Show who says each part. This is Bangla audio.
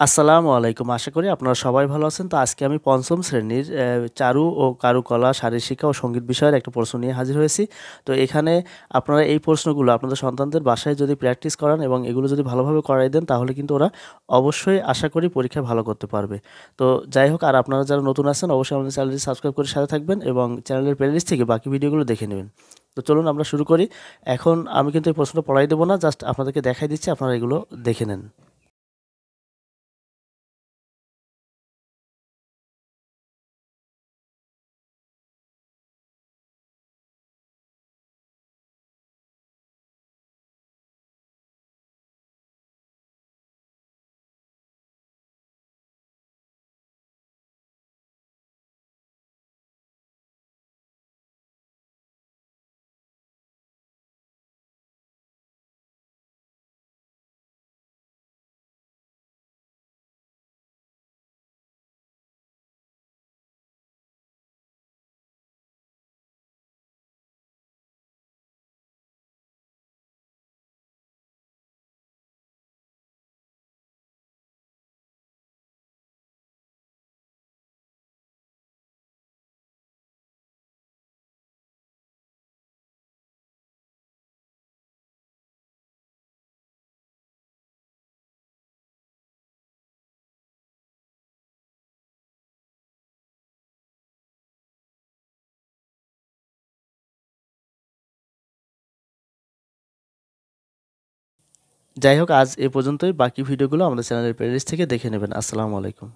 Speaker 1: আসসালামু আলাইকুম। আশা করি আপনারা সবাই ভালো আছেন। তো আজকে আমি ৫ম শ্রেণীর চারু ও কারুকলা, শারীরশিক্ষা ও সঙ্গীত বিষয়ের একটা প্রশ্ন নিয়ে হাজির হয়েছি। তো এখানে আপনারা এই প্রশ্নগুলো আপনাদের সন্তানদের বাসায় যদি প্র্যাকটিস করান এবং এগুলো যদি ভালোভাবে করাই দেন তাহলে কিন্তু ওরা অবশ্যই আশা করি পরীক্ষায় ভালো করতে পারবে। তো যাই হোক, আর আপনারা যারা নতুন আছেন অবশ্যই আমাদের চ্যানেলটি সাবস্ক্রাইব করে সাথে থাকবেন এবং চ্যানেলের প্লেলিস্ট থেকে বাকি ভিডিওগুলো দেখে নেবেন। তো চলুন আমরা শুরু করি। এখন আমি কিন্তু এই প্রশ্নটা পড়াই দেব না, জাস্ট আপনাদেরকে দেখাই দিচ্ছি, আপনারা এগুলো দেখে নেন। যাই হোক, আজ এ পর্যন্তই। বাকি ভিডিওগুলো আমাদের চ্যানেলের প্লেলিস্ট থেকে দেখে নেবেন। আসসালামু আলাইকুম।